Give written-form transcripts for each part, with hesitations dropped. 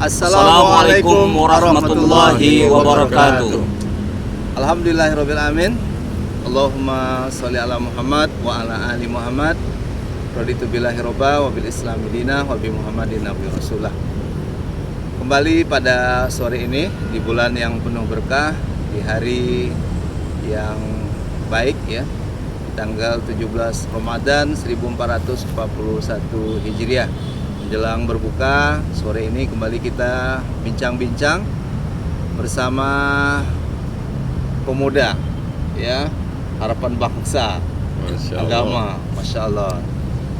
Assalamualaikum warahmatullahi wabarakatuh. Alhamdulillahirabbil alamin. Allahumma sholli ala Muhammad wa ala ali Muhammad. Raditu billahi robba wa bil islami dinah wa bi Muhammadin nabi rasulullah. Kembali pada sore ini di bulan yang penuh berkah, di hari yang baik ya, tanggal 17 Ramadan 1441 Hijriah. Menjelang berbuka, sore ini kembali kita bincang-bincang bersama pemuda ya, harapan bangsa, agama, Masya Allah.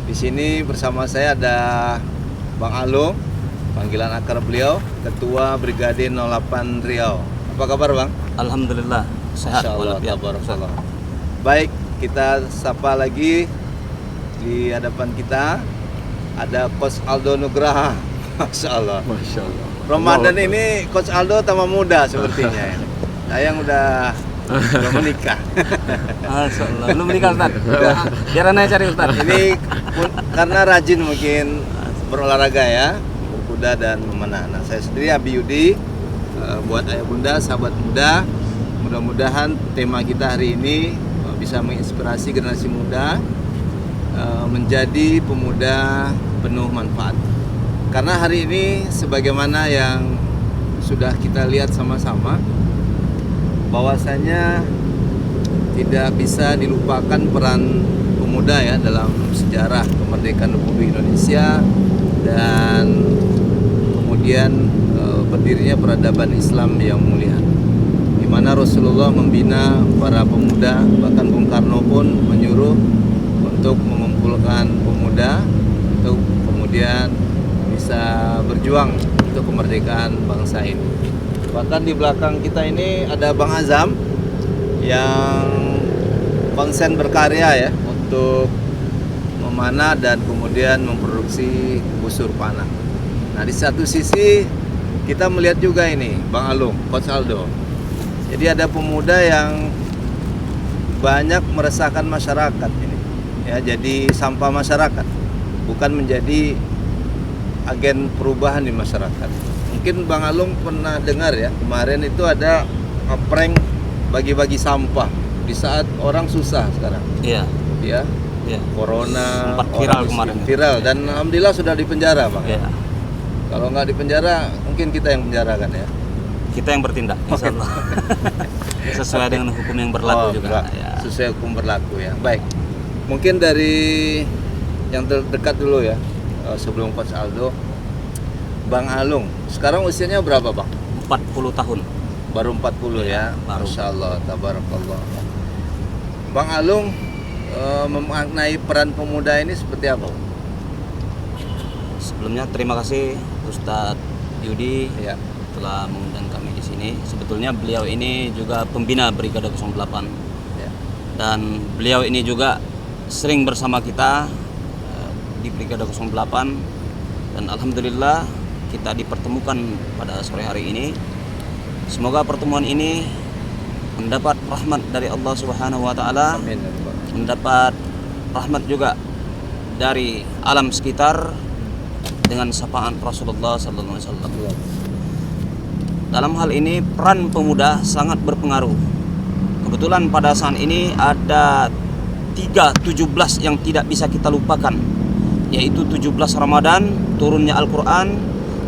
Di sini bersama saya ada Bang Alung, panggilan akrab beliau, Ketua Brigade 08 Riau. Apa kabar Bang? Alhamdulillah, sehat. Masya Allah, tabarakallah. Baik, kita sapa lagi di hadapan kita ada Coach Aldo Nugraha. Masya Allah. Masya Allah. Ramadan ini Coach Aldo tambah muda sepertinya. Saya yang udah menikah. Masya Allah. Belum menikah Ustaz? Biar anaknya cari Ustaz. Ini karena rajin mungkin berolahraga ya, berkuda dan memanah. Nah, saya sendiri Abi Yudi, buat ayah bunda, sahabat muda. Mudah-mudahan tema kita hari ini bisa menginspirasi generasi muda menjadi pemuda penuh manfaat. Karena hari ini sebagaimana yang sudah kita lihat sama-sama, bahwasanya tidak bisa dilupakan peran pemuda ya dalam sejarah kemerdekaan Republik Indonesia dan kemudian berdirinya peradaban Islam yang mulia, di mana Rasulullah membina para pemuda. Bahkan Bung Karno pun menyuruh untuk mengumpulkan pemuda untuk kemudian bisa berjuang untuk kemerdekaan bangsa ini. Bahkan di belakang kita ini ada Bang Azam yang konsen berkarya ya untuk memanah dan kemudian memproduksi busur panah. Nah, di satu sisi kita melihat juga ini Bang Alung, Coach Aldo. Jadi ada pemuda yang banyak meresahkan masyarakat ini. Ya, jadi sampah masyarakat, bukan menjadi agen perubahan di masyarakat. Mungkin Bang Alung pernah dengar ya, kemarin itu ada prank bagi-bagi sampah di saat orang susah sekarang. Iya. Ya. Iya. Corona, sempat viral kemarin. Viral dan alhamdulillah sudah dipenjara, Bang. Iya. Kalau nggak dipenjara, mungkin kita yang penjarakan ya. Kita yang bertindak, insyaallah. Sesuai dengan hukum yang berlaku juga. Ya. Sesuai hukum berlaku ya. Baik. Mungkin dari yang terdekat dulu ya, sebelum Coach Aldo. Bang Alung, sekarang usianya berapa Bang? 40 tahun. Baru 40 ya, baru. Masya Allah, tabarakallah. Bang Alung memaknai peran pemuda ini seperti apa? Sebelumnya terima kasih Ustadz Yudi Ya. telah mengundang kami di sini. Sebetulnya beliau ini juga pembina Brigade 08. Ya. Dan beliau ini juga sering bersama kita di Brigade 08 dan alhamdulillah kita dipertemukan pada sore hari ini. Semoga pertemuan ini mendapat rahmat dari Allah Subhanahu wa taala, Amin. mendapat rahmat juga dari alam sekitar dengan sapaan Rasulullah sallallahu alaihi wasallam. Dalam hal ini peran pemuda sangat berpengaruh. Kebetulan pada saat ini ada 3/17 yang tidak bisa kita lupakan, yaitu 17 Ramadan turunnya Al-Quran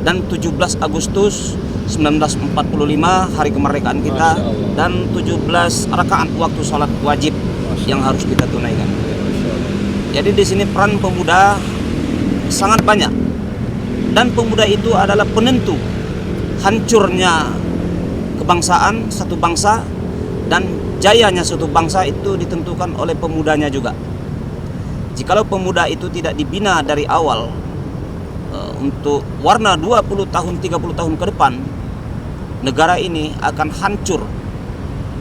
dan 17 Agustus 1945 hari kemerdekaan kita, dan 17 rakaat waktu sholat wajib yang harus kita tunaikan. Jadi di sini peran pemuda sangat banyak, dan pemuda itu adalah penentu hancurnya kebangsaan satu bangsa, dan jayanya suatu bangsa itu ditentukan oleh pemudanya juga. Jikalau pemuda itu tidak dibina dari awal untuk warna 20 tahun, 30 tahun ke depan, negara ini akan hancur.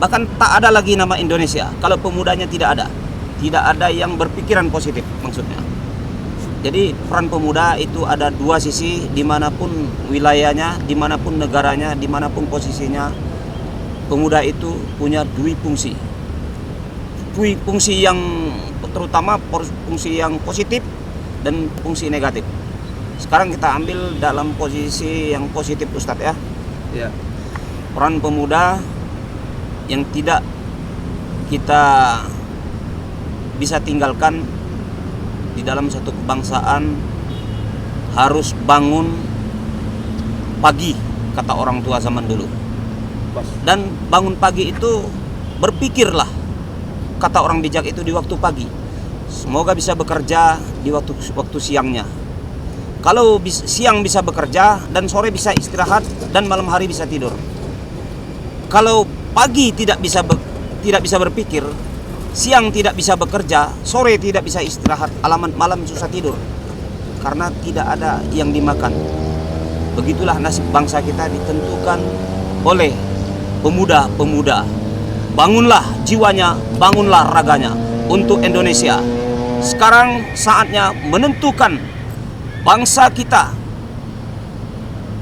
Bahkan tak ada lagi nama Indonesia kalau pemudanya tidak ada. Tidak ada yang berpikiran positif maksudnya. Jadi peran pemuda itu ada dua sisi, dimanapun wilayahnya, dimanapun negaranya, dimanapun posisinya. Pemuda itu punya dua fungsi. Fungsi yang terutama fungsi yang positif dan fungsi negatif. Sekarang kita ambil dalam posisi yang positif Ustadz ya. Ya. Peran pemuda yang tidak kita bisa tinggalkan di dalam satu kebangsaan harus bangun pagi, kata orang tua zaman dulu. Dan bangun pagi itu berpikirlah, kata orang bijak itu, di waktu pagi. Semoga bisa bekerja di waktu siangnya. Kalau siang bisa bekerja dan sore bisa istirahat dan malam hari bisa tidur. Kalau pagi tidak bisa berpikir, siang tidak bisa bekerja, sore tidak bisa istirahat, malam susah tidur. Karena tidak ada yang dimakan. Begitulah nasib bangsa kita ditentukan oleh pemuda-pemuda. Bangunlah jiwanya, bangunlah raganya untuk Indonesia. Sekarang saatnya menentukan bangsa kita.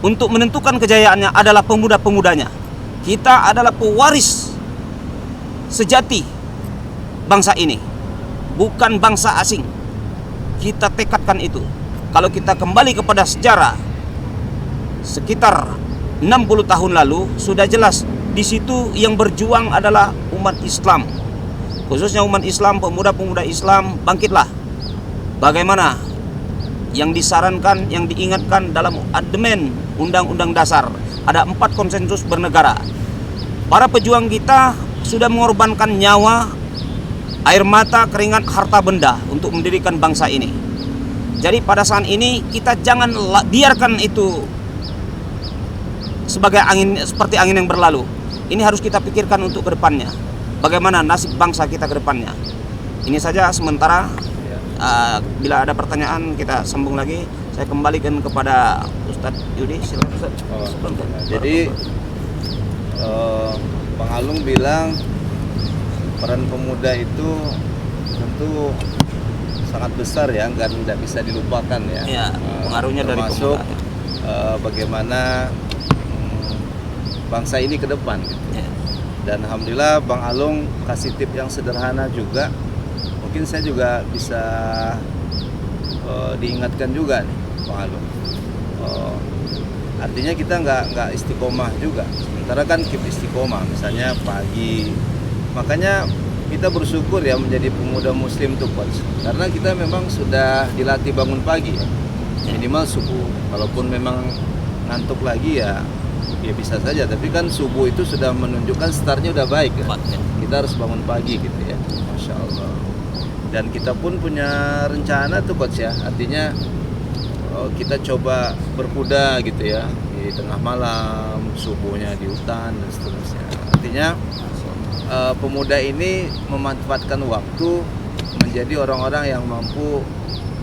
Untuk menentukan kejayaannya adalah pemuda-pemudanya. Kita adalah pewaris sejati bangsa ini, bukan bangsa asing. Kita tekadkan itu. Kalau kita kembali kepada sejarah, sekitar 60 tahun lalu sudah jelas di situ yang berjuang adalah umat Islam. Khususnya umat Islam, pemuda-pemuda Islam, bangkitlah. Bagaimana yang disarankan, yang diingatkan dalam ademen Undang-Undang Dasar, ada 4 konsensus bernegara. Para pejuang kita sudah mengorbankan nyawa, air mata, keringat, harta benda untuk mendirikan bangsa ini. Jadi pada saat ini kita jangan biarkan itu sebagai angin, seperti angin yang berlalu. Ini harus kita pikirkan untuk ke depannya. Bagaimana nasib bangsa kita ke depannya. Ini saja sementara. Bila ada pertanyaan kita sambung lagi. Saya kembalikan kepada Ustadz Yudi. Silakan Ustadz. Jadi Bang Alung bilang peran pemuda itu tentu sangat besar ya, nggak bisa dilupakan ya. Ya, pengaruhnya dari termasuk pemuda. Bagaimana bangsa ini ke depan gitu. Ya. Dan alhamdulillah Bang Alung kasih tip yang sederhana juga. Mungkin saya juga bisa diingatkan juga nih Bang Alung. Artinya kita nggak istiqomah juga. Sementara kan keep istiqomah, misalnya pagi. Makanya kita bersyukur ya menjadi pemuda muslim tuh Coach. Karena kita memang sudah dilatih bangun pagi ya. Minimal subuh. Kalaupun memang ngantuk lagi ya bisa saja, tapi kan subuh itu sudah menunjukkan startnya udah baik ya. Kita harus bangun pagi gitu ya. Masya Allah. Dan kita pun punya rencana tuh Coach ya. Artinya kita coba berkuda gitu ya di tengah malam, subuhnya di hutan dan seterusnya. Artinya pemuda ini memanfaatkan waktu menjadi orang-orang yang mampu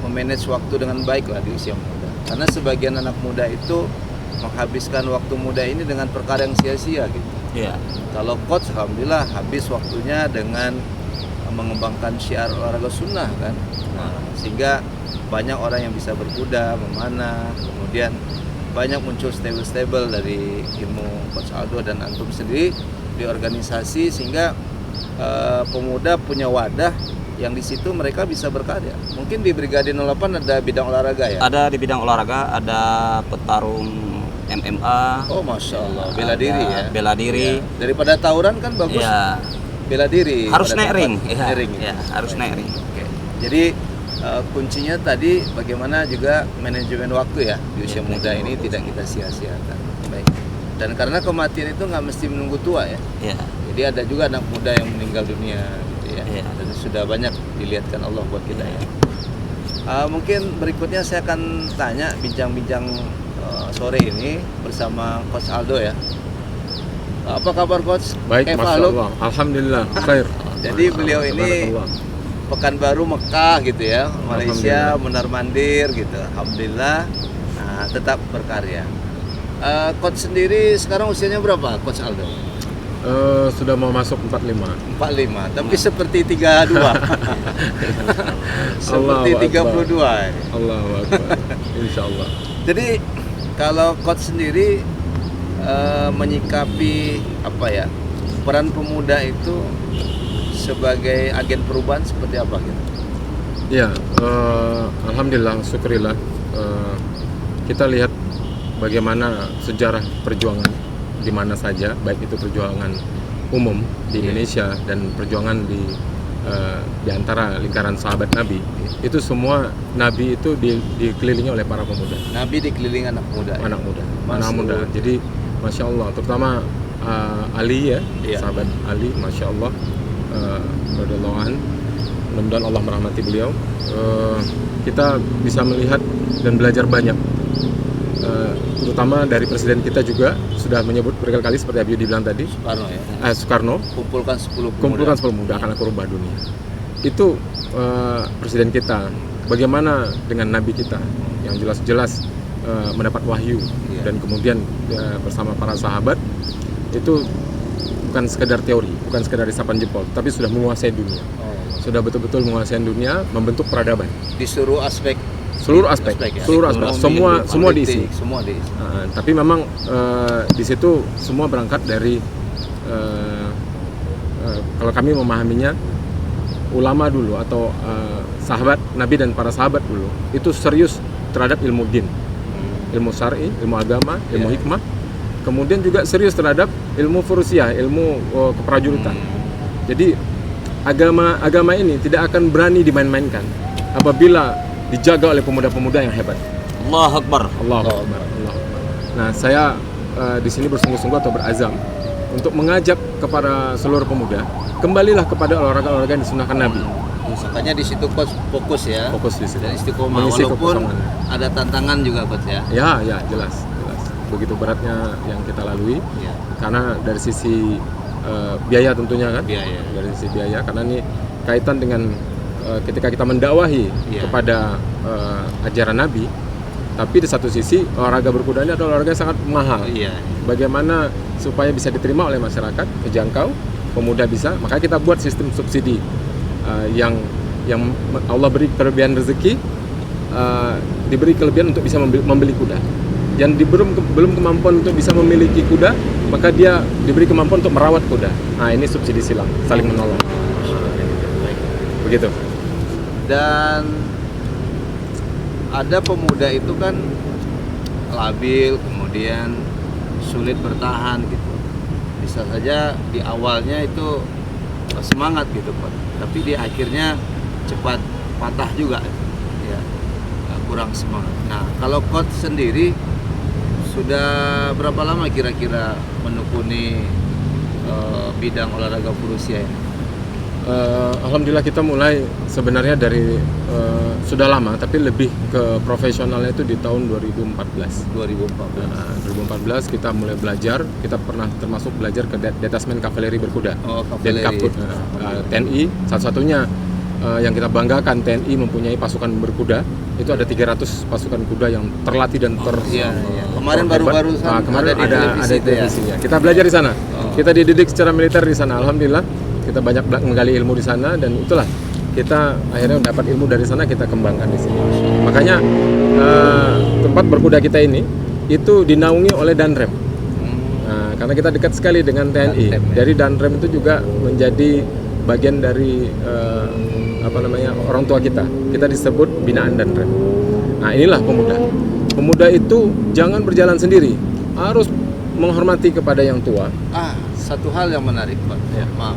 memanage waktu dengan baik lah di usia muda. Karena sebagian anak muda itu menghabiskan waktu muda ini dengan perkara yang sia-sia gitu. Ya. Kalau Coach alhamdulillah habis waktunya dengan mengembangkan syiar olahraga sunnah kan. Sehingga banyak orang yang bisa berkuda, memanah, kemudian banyak muncul stable dari ilmu Coach Aldo dan antum sendiri di organisasi, sehingga pemuda punya wadah yang di situ mereka bisa berkarya. Mungkin di Brigade 08 ada bidang olahraga ya? Ada di bidang olahraga, ada petarung MMA. Oh Masya Allah, bela diri ya? Bela diri. Ya. Daripada tawuran kan bagus, ya. Bela diri. Harus naik ring. Naik ring. Ya, harus naik ring. Oke. Jadi kuncinya tadi bagaimana juga manajemen waktu ya di usia muda ini tidak kita sia-siakan. Baik. Dan karena kematian itu nggak mesti menunggu tua ya. Ya. Jadi ada juga anak muda yang meninggal dunia gitu ya. Ya. Dan sudah banyak dilihatkan Allah buat kita ya. Mungkin berikutnya saya akan tanya bincang-bincang sore ini bersama Coach Aldo ya. Apa kabar Coach? Baik, Masya Allah. Alhamdulillah, khair. Jadi beliau ini Pekanbaru Mekah gitu ya, Malaysia, Mondar-Mandir gitu. Alhamdulillah, tetap berkarya. Coach sendiri sekarang usianya berapa Coach Aldo? Sudah mau masuk 45. 45, tapi seperti 32. Seperti 32. Allahu Akbar. Insya Allah. Jadi kalau Coach sendiri menyikapi apa ya, peran pemuda itu sebagai agen perubahan seperti apa gitu? Ya, alhamdulillah, syukurillah. kita lihat bagaimana sejarah perjuangan di mana saja, baik itu perjuangan umum di Indonesia dan perjuangan di antara lingkaran sahabat Nabi, itu semua Nabi itu dikelilingi oleh para pemuda. Nabi dikelilingi anak muda. Anak muda. Jadi Masya Allah, terutama Ali ya, sahabat Ali, Masya Allah, radhiyallahu anhu. Mudah-mudahan Allah merahmati beliau. Kita bisa melihat dan belajar banyak, terutama dari presiden kita juga sudah menyebut berkali-kali seperti Abiyudi bilang tadi. Soekarno. Kumpulkan 10 pemuda akan aku rubah dunia. Itu presiden kita. Bagaimana dengan Nabi kita yang jelas-jelas mendapat wahyu dan kemudian bersama para sahabat itu bukan sekedar teori, bukan sekedar isapan jempol, tapi sudah menguasai dunia. Sudah betul-betul menguasai dunia, membentuk peradaban Di seluruh aspek, semua diisi. Tapi memang di situ semua berangkat dari kalau kami memahaminya, ulama dulu atau sahabat Nabi dan para sahabat dulu itu serius terhadap ilmu din, ilmu syar'i, ilmu agama, ilmu hikmah. Kemudian juga serius terhadap ilmu furusiah, ilmu keprajuritan. Jadi agama ini tidak akan berani dimain-mainkan apabila dijaga oleh pemuda-pemuda yang hebat. Allahu Akbar. Allahu Akbar. Nah, saya di sini bersungguh-sungguh atau berazam untuk mengajak kepada seluruh pemuda, kembalilah kepada olahraga-olahraga yang disunahkan Nabi. Makanya di situ coach fokus ya. Fokus di situ. Dan istiqomah, Mengisi walaupun kekosongan. ada tantangan juga coach ya. Ya, jelas. Begitu beratnya yang kita lalui. Karena dari sisi biaya tentunya kan. Dari sisi biaya, karena ini kaitan dengan ketika kita mendakwahi kepada ajaran Nabi. Tapi di satu sisi olahraga berkuda ini adalah olahraga yang sangat mahal. Bagaimana supaya bisa diterima oleh masyarakat, terjangkau, pemuda bisa, maka kita buat sistem subsidi yang Allah beri kelebihan rezeki, diberi kelebihan untuk bisa membeli kuda. Yang belum kemampuan untuk bisa memiliki kuda, maka dia diberi kemampuan untuk merawat kuda. Nah, ini subsidi silang, saling menolong. Begitu. Dan ada pemuda itu kan labil, kemudian sulit bertahan gitu. Bisa saja di awalnya itu semangat gitu Pak, tapi di akhirnya cepat patah juga ya, kurang semangat. Nah, kalau coach sendiri sudah berapa lama kira-kira menekuni bidang olahraga furusia ini? Alhamdulillah kita mulai sebenarnya dari sudah lama, tapi lebih ke profesionalnya itu di tahun 2014 kita mulai belajar. Kita pernah termasuk belajar ke detasmen kavaleri berkuda, Denkaput, TNI. Satu-satunya yang kita banggakan, TNI mempunyai pasukan berkuda. Itu ada 300 pasukan kuda yang terlatih dan Kemarin baru-baru kemarin ada televisi ya. Kita belajar di sana. Kita dididik secara militer di sana. Alhamdulillah kita banyak menggali ilmu di sana, dan itulah kita akhirnya mendapat ilmu dari sana, kita kembangkan di sini. Makanya tempat berkuda kita ini itu dinaungi oleh Danrem. Nah, karena kita dekat sekali dengan TNI. Dari Danrem itu juga menjadi bagian dari orang tua kita. Kita disebut binaan Danrem. Nah, inilah pemuda. Pemuda itu jangan berjalan sendiri, harus menghormati kepada yang tua. Satu hal yang menarik Pak. Maaf.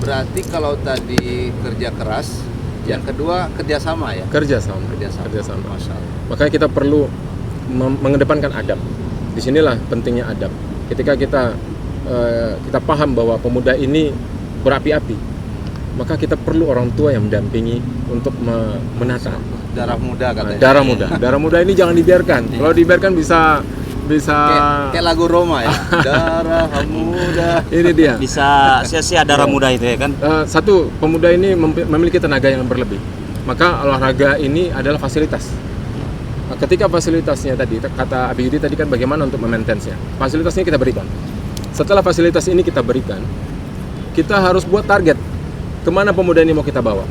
Berarti kalau tadi kerja keras, yang kedua kerjasama ya? Kerjasama. Masya Allah. Makanya kita perlu mengedepankan adab. Disinilah pentingnya adab. Ketika kita paham bahwa pemuda ini berapi-api, maka kita perlu orang tua yang mendampingi untuk menata. Darah muda katanya. Darah muda ini jangan dibiarkan. Kalau dibiarkan bisa kayak lagu Roma ya. Darah muda. Ini dia. Bisa sia-sia darah muda itu ya kan. Satu, pemuda ini memiliki tenaga yang berlebih. Maka olahraga ini adalah fasilitas. Ketika fasilitasnya tadi, kata Abiyudi tadi kan bagaimana untuk memaintenance-nya. Fasilitasnya kita berikan. Setelah fasilitas ini kita berikan, kita harus buat target. Kemana pemuda ini mau kita bawa?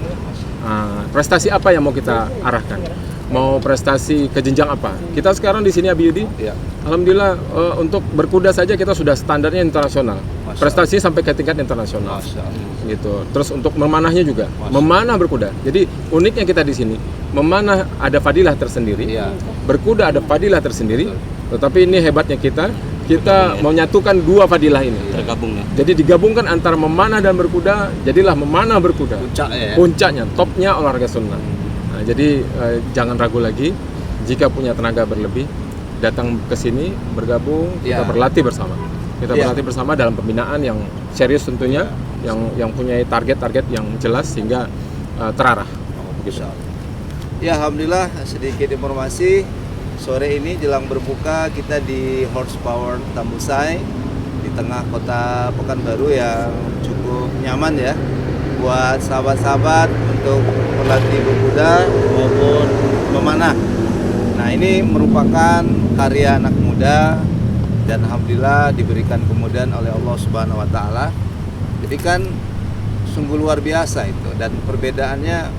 Prestasi apa yang mau kita arahkan? Mau prestasi ke jenjang apa? Kita sekarang di sini Abiyudi, alhamdulillah untuk berkuda saja kita sudah standarnya internasional. prestasi sampai ke tingkat internasional. Masya Allah. Gitu. Terus untuk memanahnya juga, memanah berkuda. Jadi uniknya kita di sini, memanah ada fadilah tersendiri, Iya. berkuda ada fadilah tersendiri. Tetapi ini hebatnya kita menyatukan dua fadilah ini. Tergabung ya. Jadi digabungkan antara memanah dan berkuda, jadilah memanah berkuda. Puncaknya ya. Puncaknya, topnya olahraga sunnah. Nah, jadi jangan ragu lagi, jika punya tenaga berlebih, datang ke sini bergabung, kita Ya. berlatih bersama. Kita Ya. berlatih bersama dalam pembinaan yang serius tentunya, yang punya target-target yang jelas sehingga terarah. Begitu. Ya, alhamdulillah sedikit informasi. Sore ini jelang berbuka kita di Horsepower Tambusai di tengah kota Pekanbaru yang cukup nyaman ya buat sahabat-sahabat untuk berlatih berkuda maupun memanah. Nah, ini merupakan karya anak muda dan alhamdulillah diberikan kemudahan oleh Allah Subhanahu wa taala. Jadi kan sungguh luar biasa itu, dan perbedaannya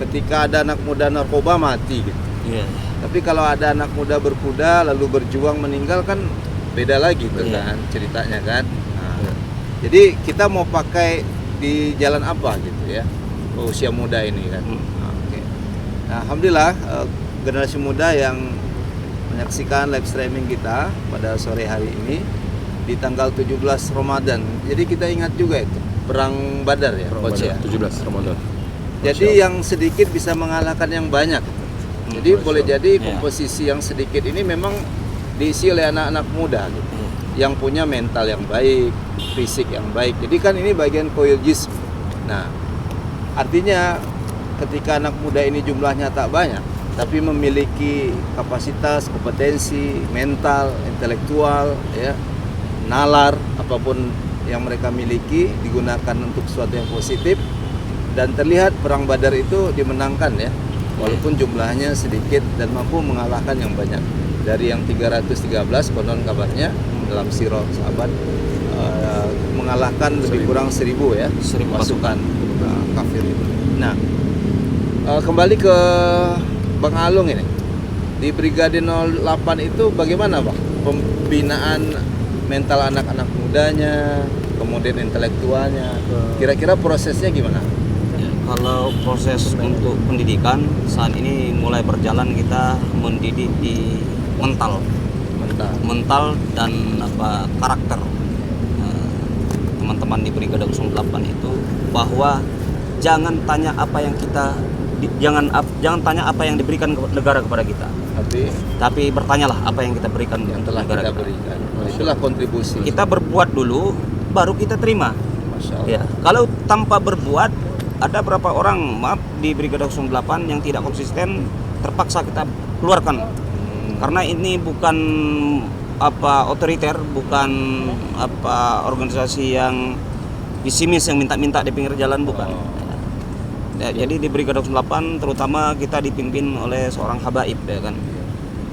ketika ada anak muda narkoba mati gitu. Iya. Tapi kalau ada anak muda berkuda lalu berjuang meninggal kan beda lagi tuh Iya. kan ceritanya kan. Nah, jadi kita mau pakai di jalan apa gitu ya usia muda ini kan. Oke. Nah, alhamdulillah generasi muda yang menyaksikan live streaming kita pada sore hari ini di tanggal 17 Ramadan. Jadi kita ingat juga itu perang Badar ya, Coach ya. 17 Ramadan. Jadi yang sedikit bisa mengalahkan yang banyak. Jadi boleh jadi Ya. komposisi yang sedikit ini memang diisi oleh anak-anak muda gitu, yang punya mental yang baik, fisik yang baik. Jadi kan ini bagian koil jism. Nah, artinya ketika anak muda ini jumlahnya tak banyak, tapi memiliki kapasitas, kompetensi, mental, intelektual, ya, nalar, apapun yang mereka miliki digunakan untuk sesuatu yang positif, dan terlihat perang Badar itu dimenangkan ya. Walaupun jumlahnya sedikit dan mampu mengalahkan yang banyak. Dari yang 313 konon kabarnya dalam sirah sahabat mengalahkan lebih kurang 1000 ya, 1000 pasukan kafir itu. Nah, kembali ke Bang Alung ini. Di Brigade 08 itu bagaimana, Bang? Pembinaan mental anak-anak mudanya, kemudian intelektualnya. Kira-kira prosesnya gimana? Kalau proses untuk pendidikan saat ini mulai berjalan, kita mendidik di mental dan karakter teman-teman di Brigade 08 itu, bahwa jangan tanya apa yang diberikan negara kepada kita, tapi bertanyalah apa yang kita berikan Yang untuk telah negara kita berikan. Itulah kontribusi. Kita berbuat dulu, baru kita terima. Masya Allah. Ya, kalau tanpa berbuat, ada berapa orang di Brigade 08 yang tidak konsisten, terpaksa kita keluarkan. Karena ini bukan otoriter, bukan organisasi yang pesimis yang minta-minta di pinggir jalan, bukan. Ya, jadi di Brigade 08 terutama kita dipimpin oleh seorang habaib ya kan.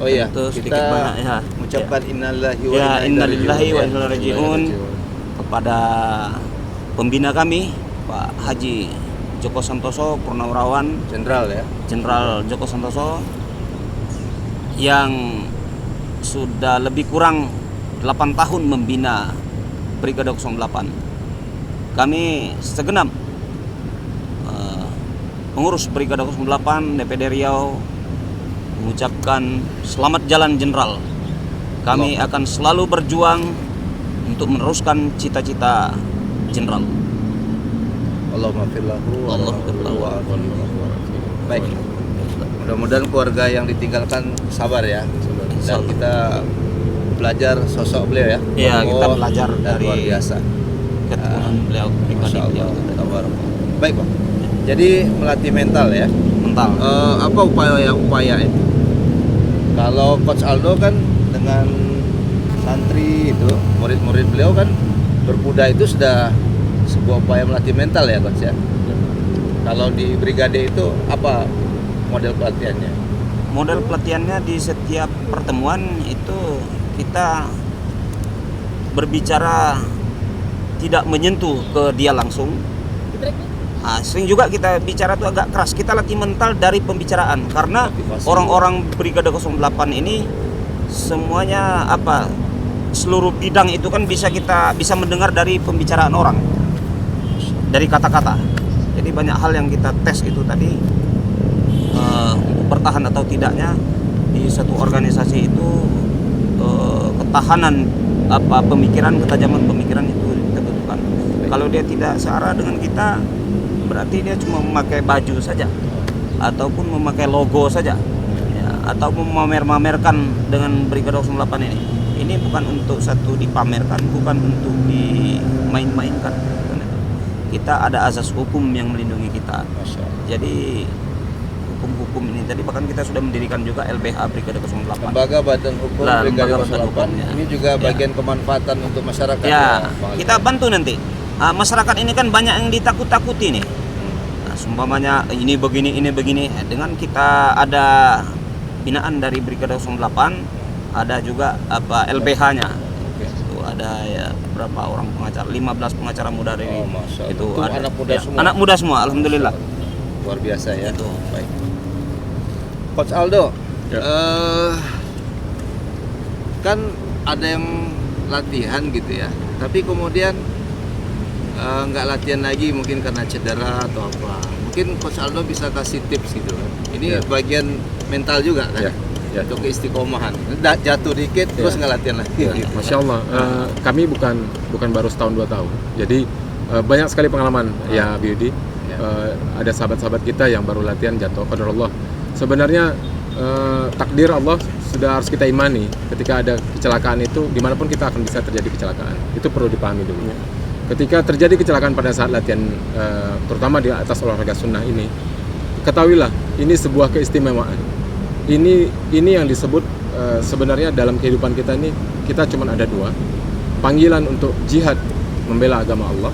Oh iya, Itu sedikit kita banyak ya. mengucapkan innalillahi wa Ya, innalillahi wa ilaihi inna ilaihi raji'un kepada pembina kami, Pak Haji Joko Santoso Purnawirawan, Jenderal Joko Santoso, yang sudah lebih kurang 8 tahun membina Brigade 08. Kami segenap pengurus Brigade 08 DPD Riau mengucapkan selamat jalan Jenderal. Kami akan selalu berjuang untuk meneruskan cita-cita Jenderal. Allahumma firlahu Allahumma Baik. Mudah-mudahan keluarga yang ditinggalkan sabar ya. Dan kita belajar sosok beliau ya. Iya, kita Tokoh belajar dan dari luar biasa. keteguhan beliau pribadi Masya beliau. Allah. Tabarakallah. Baik, Bang. Jadi melatih mental ya. Mental. Apa upaya itu? Kalau Coach Aldo kan dengan santri itu, murid-murid beliau kan berkuda itu sudah sebuah upaya melatih mental ya, Coach ya. Kalau di brigade itu apa model pelatihannya? Model pelatihannya di setiap pertemuan itu kita berbicara tidak menyentuh ke dia langsung. Nah, sering juga kita bicara tuh agak keras. Kita latih mental dari pembicaraan, karena Motivasi. orang-orang Brigade 08 ini semuanya seluruh bidang itu kan bisa mendengar dari pembicaraan orang, dari kata-kata. Jadi banyak hal yang kita tes itu tadi untuk bertahan atau tidaknya di satu organisasi itu, ketahanan ketajaman pemikiran itu kita butuhkan. Kalau dia tidak searah dengan kita, berarti dia cuma memakai baju saja ataupun memakai logo saja, ya, atau memamer-mamerkan dengan Brigade 08 ini. Ini bukan untuk satu dipamerkan, bukan untuk dimain-mainkan. Kita ada azas hukum yang melindungi kita. Jadi hukum-hukum ini tadi bahkan kita sudah mendirikan juga LBH Brigade 08. Lembaga Badan Hukum Brigade 08. Ini juga bagian kemanfaatan untuk masyarakat. Ya, kita bantu nanti. Masyarakat ini kan banyak yang ditakut-takuti nih. Nah, sumpamanya ini begini. Dengan kita ada binaan dari Brigade 08, ada juga LBH-nya. Itu ada ya berapa orang pengacara? 15 pengacara muda dari itu ada. Anak muda semua. Anak muda semua, alhamdulillah. Luar biasa ya. Itu. Baik. Coach Aldo, Ya. kan ada yang latihan gitu ya, tapi kemudian nggak latihan lagi mungkin karena cedera atau apa. Mungkin Coach Aldo bisa kasih tips gitu kan. Ini Ya. bagian mental juga kan, Ya. untuk keistiqomahan. Jatuh dikit terus nggak latihan lagi. Ya, Masya Allah, kami bukan baru setahun 2 tahun. Jadi banyak sekali pengalaman ya Biudi. Ada sahabat-sahabat kita yang baru latihan jatuh. Qadarullah. Sebenarnya takdir Allah sudah harus kita imani. Ketika ada kecelakaan itu, dimanapun kita akan bisa terjadi kecelakaan. Itu perlu dipahami dulu. Ketika terjadi kecelakaan pada saat latihan, terutama di atas olahraga sunnah ini, ketahuilah ini sebuah keistimewaan. Ini yang disebut sebenarnya dalam kehidupan kita ini, kita cuma ada 2, panggilan untuk jihad membela agama Allah.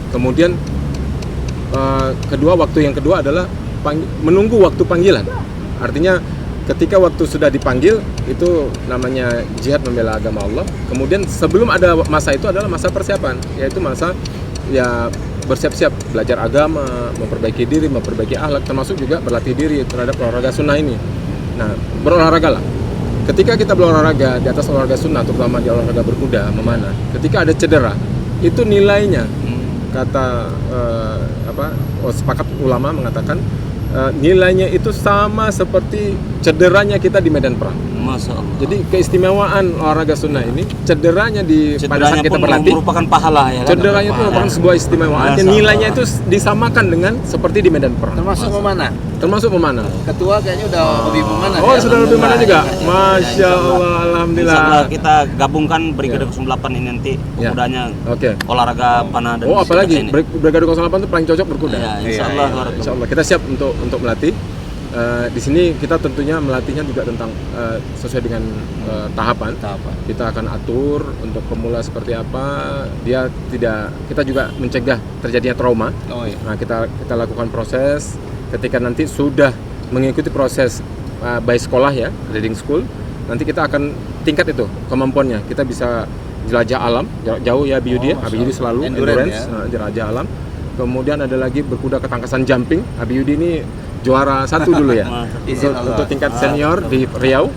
Kemudian waktu yang kedua adalah menunggu waktu panggilan. Artinya ketika waktu sudah dipanggil, itu namanya jihad membela agama Allah. Kemudian sebelum ada masa itu adalah masa persiapan, yaitu masa ya bersiap-siap belajar agama, memperbaiki diri, memperbaiki akhlak, termasuk juga berlatih diri terhadap olahraga sunnah ini. Nah, berolahraga lah. Ketika kita berolahraga di atas olahraga sunnah, terutama di olahraga berkuda, memanah, ketika ada cedera, itu nilainya kata sepakat ulama mengatakan nilainya itu sama seperti cederanya kita di medan perang. Masya Allah. Jadi keistimewaan olahraga sunnah ini, cederanya pada saat kita berlatih merupakan pahala ya. Cederanya itu merupakan sebuah istimewaan. Nilainya itu disamakan dengan seperti di medan perang. Termasuk memanah. Termasuk memanah. Ketua kayaknya udah lebih memanah. Oh, ya? sudah lebih mana juga? Masya Allah, alhamdulillah. Insyaallah kita gabungkan Brigade 08 ini nanti pemudanya olahraga panah dan Oh, apalagi Brigade 08 itu paling cocok berkuda. Ya, insyaallah. Insyaallah kita siap untuk melatih. Di sini kita tentunya melatihnya juga tentang sesuai dengan tahapan. Kita akan atur untuk pemula seperti apa. Kita juga mencegah terjadinya trauma. Nah, kita lakukan proses. Ketika nanti sudah mengikuti proses by sekolah ya, riding school, nanti kita akan tingkat itu kemampuannya. Kita bisa jelajah alam jarak jauh ya Biudi. Biudi selalu endurance jelajah alam. Kemudian ada lagi berkuda ketangkasan jumping. Biudi ini juara 1 dulu ya untuk tingkat senior di Riau.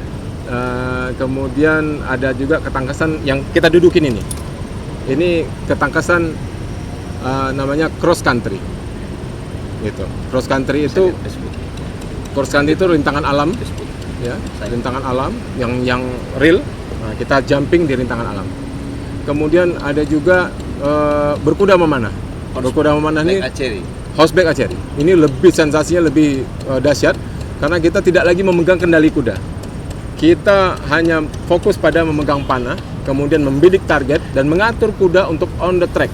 Kemudian ada juga ketangkasan yang kita dudukin ini. Ini ketangkasan namanya cross country. Gitu. Cross country itu rintangan alam, ya, rintangan alam yang real. Nah, kita jumping di rintangan alam. Kemudian ada juga berkuda memanah. Berkuda memanah ini horseback archery. Ini lebih sensasinya lebih dahsyat karena kita tidak lagi memegang kendali kuda. Kita hanya fokus pada memegang panah, kemudian membidik target dan mengatur kuda untuk on the track.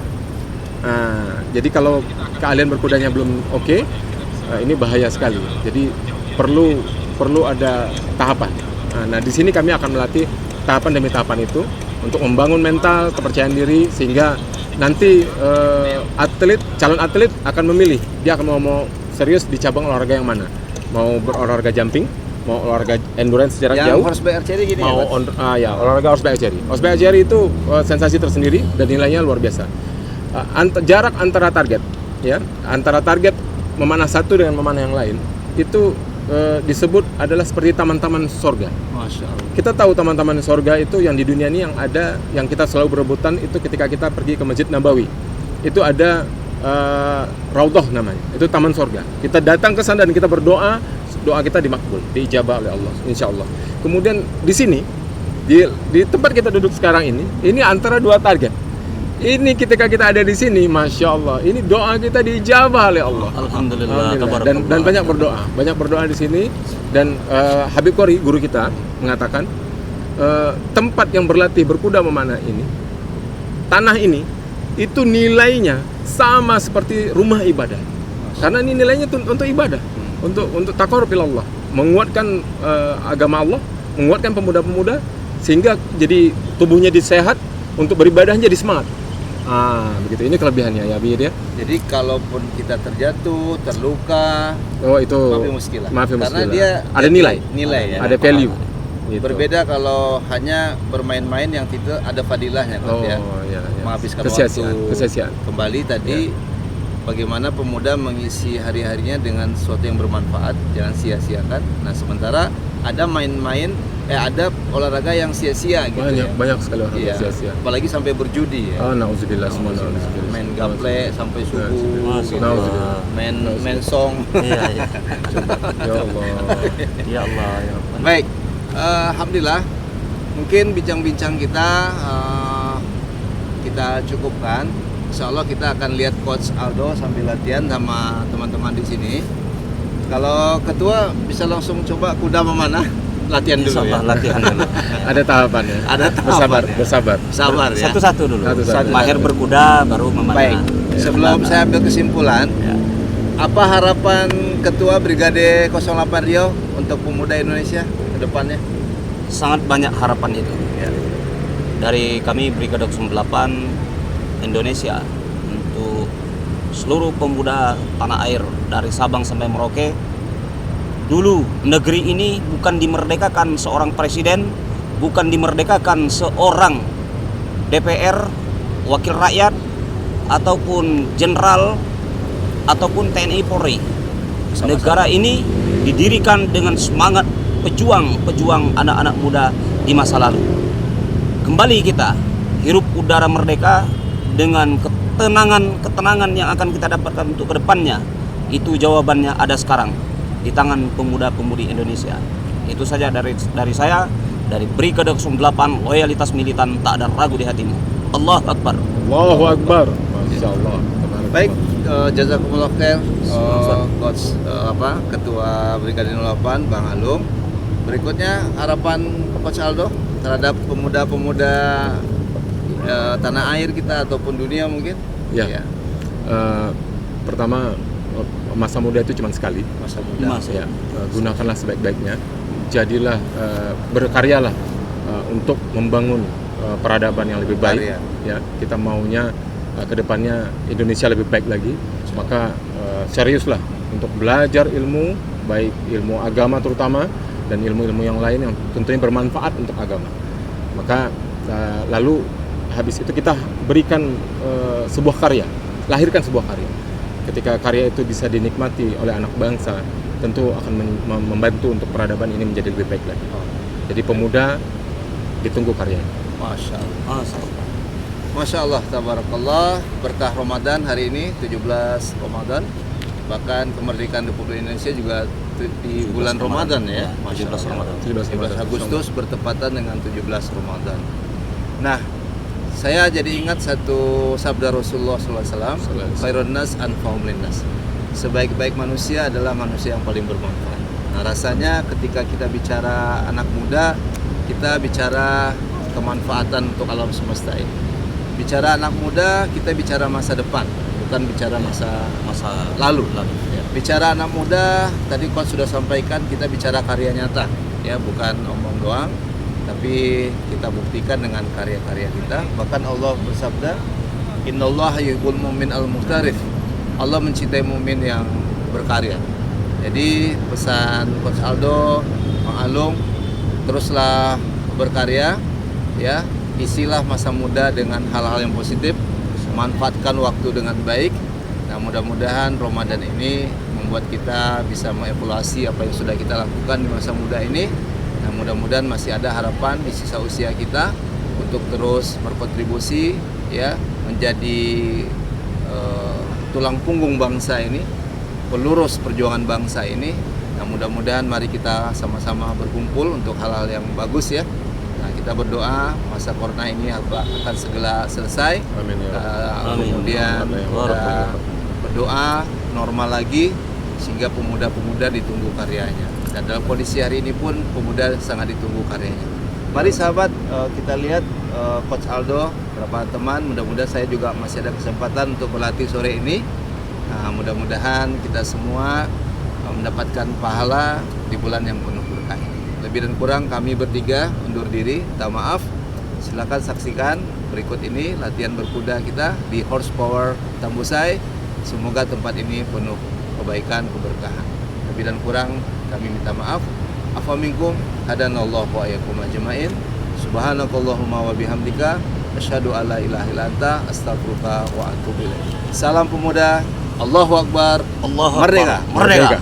Nah, jadi kalau keahlian berkudanya belum oke, ini bahaya sekali. Jadi perlu ada tahapan. Nah, di sini kami akan melatih tahapan demi tahapan itu untuk membangun mental, kepercayaan diri sehingga nanti calon atlet akan memilih dia akan mau serius di cabang olahraga yang mana. Mau berolahraga jumping, mau olahraga endurance jarak jauh, horseback archery gini mau olahraga horseback archery. Horseback archery itu sensasi tersendiri dan nilainya luar biasa. Jarak antara target, ya, antara target memanah satu dengan memanah yang lain itu disebut adalah seperti taman-taman sorga. Masya Allah. Kita tahu taman-taman sorga itu yang di dunia ini yang ada, yang kita selalu berebutan itu ketika kita pergi ke Masjid Nabawi. Itu ada Raudhah namanya, itu taman sorga. Kita datang ke sana dan kita berdoa, doa kita dimakbul, diijabah oleh Allah, insya Allah. Kemudian di sini, di tempat kita duduk sekarang ini antara dua target. Ini ketika kita ada di sini, masya Allah, ini doa kita diijabah oleh Allah. Alhamdulillah. Dan banyak berdoa di sini. Dan Habib Qori, guru kita, mengatakan tempat yang berlatih berkuda memanah ini, tanah ini, itu nilainya sama seperti rumah ibadah. Karena ini nilainya untuk ibadah, untuk taqarrub ila Allah, menguatkan agama Allah, menguatkan pemuda-pemuda sehingga jadi tubuhnya disehat, untuk beribadah jadi semangat. Begitu. Ini kelebihannya ya, Bi ya. Jadi kalaupun kita terjatuh, terluka, Oh, itu maaf ya, karena dia ada nilai ya. ada value. Gitu. Berbeda kalau hanya bermain-main yang tidak ada fadilahnya, ya. Iya. Menghabiskan Kesia-siaan. Kembali tadi bagaimana pemuda mengisi hari-harinya dengan sesuatu yang bermanfaat, jangan sia-siakan. Nah, sementara ada ada olahraga yang sia-sia gitu. Banyak sekali olahraga Iya. sia-sia. Apalagi sampai berjudi ya. Nauzubillah semua. Main gaple sampai subuh, gitu. Nauzubillah. main song. Iya. Ya Allah. Ya Allah. Ya Allah. Baik, alhamdulillah. Mungkin bincang-bincang kita cukupkan. Insya Allah kita akan lihat Coach Aldo sambil latihan sama teman-teman di sini. Kalau ketua bisa langsung coba kuda memanah, latihan dulu ya. Latihan dulu. Ada tahapannya. Ada tahapannya. Bersabar. Sabar ya. Satu-satu dulu. Satu-satu. Mahir berkuda baru memanah. Baik. Sebelum saya ambil kesimpulan, apa harapan Ketua Brigade 08 Riau untuk pemuda Indonesia ke depannya? Sangat banyak harapan itu. Dari kami Brigade 08 Indonesia untuk seluruh pemuda tanah air dari Sabang sampai Merauke. Dulu negeri ini bukan dimerdekakan seorang presiden, bukan dimerdekakan seorang DPR, wakil rakyat, ataupun jenderal, ataupun TNI Polri. Negara ini didirikan dengan semangat pejuang anak-anak muda di masa lalu. Kembali kita hirup udara merdeka dengan ketenangan yang akan kita dapatkan untuk kedepannya. Itu jawabannya ada sekarang di tangan pemuda-pemudi Indonesia. Itu saja dari saya, dari Brigade 08, loyalitas militan tak ada ragu di hatimu. Allahu Akbar. Allahu Akbar. Masya Allah. Baik, jazakumullah khair, Coach Ketua Brigade 08 Bang Alung. Berikutnya harapan Coach Aldo terhadap pemuda-pemuda tanah air kita ataupun dunia mungkin. Ya. Pertama, masa muda itu cuma sekali. Masa muda. Ya, gunakanlah sebaik-baiknya. Jadilah berkaryalah untuk membangun peradaban yang lebih baik. Ya, kita maunya kedepannya Indonesia lebih baik lagi. Maka seriuslah untuk belajar ilmu, baik ilmu agama terutama dan ilmu-ilmu yang lain yang tentunya bermanfaat untuk agama. Maka lalu habis itu kita berikan sebuah karya, lahirkan sebuah karya. Ketika karya itu bisa dinikmati oleh anak bangsa, tentu akan membantu untuk peradaban ini menjadi lebih baik lagi. Jadi pemuda ditunggu karyanya. Masya Allah. Masya Allah, tabarakallah. Berkah Ramadan hari ini 17 Ramadan. Bahkan kemerdekaan Republik Indonesia juga di bulan Ramadan ya. 17 Ramadan. 17 Agustus bertepatan dengan 17 Ramadan. Nah, saya jadi ingat satu sabda Rasulullah SAW, khairun nas anfa'uhum linnas. Sebaik-baik manusia adalah manusia yang paling bermanfaat. Nah, rasanya ketika kita bicara anak muda, kita bicara kemanfaatan untuk alam semesta ini. Bicara anak muda, kita bicara masa depan, bukan bicara masa lalu. Ya. Bicara anak muda, tadi Coach sudah sampaikan, kita bicara karya nyata, ya, bukan omong doang, tapi kita buktikan dengan karya-karya kita. Bahkan Allah bersabda, innallaha yuhibbul mu'min al-muhtarif. Allah mencintai mukmin yang berkarya. Jadi pesan Coach Aldo, Bang Alung, teruslah berkarya, ya. Isilah masa muda dengan hal-hal yang positif, manfaatkan waktu dengan baik. Nah, mudah-mudahan Ramadan ini membuat kita bisa mengevaluasi apa yang sudah kita lakukan di masa muda ini. Nah, mudah-mudahan masih ada harapan di sisa usia kita untuk terus berkontribusi ya, menjadi tulang punggung bangsa ini, pelurus perjuangan bangsa ini. Nah, mudah-mudahan mari kita sama-sama berkumpul untuk hal-hal yang bagus ya. Nah, kita berdoa masa corona ini akan segera selesai. Amin ya Rabb. Kemudian Amin. kita berdoa normal lagi sehingga pemuda-pemuda ditunggu karyanya. Dan dalam kondisi hari ini pun pemuda sangat ditunggu karyanya. Mari sahabat, kita lihat Coach Aldo, beberapa teman, mudah-mudahan saya juga masih ada kesempatan untuk berlatih sore ini. Nah, mudah-mudahan kita semua mendapatkan pahala di bulan yang penuh berkah ini. Lebih dan kurang kami bertiga undur diri, minta maaf. Silakan saksikan berikut ini latihan berkuda kita di Horsepower Tambusai. Semoga tempat ini penuh kebaikan, keberkahan. Lebih dan kurang kami minta maaf. Afa minkum hadanallahu wa iyyakum ajmain. Subhanakallahumma wa bihamdika asyhadu alla ilaha illa anta astaghfiruka wa atubu ilaik. Salam pemuda. Allahu Akbar. Allahu Akbar. Merdeka. Merdeka.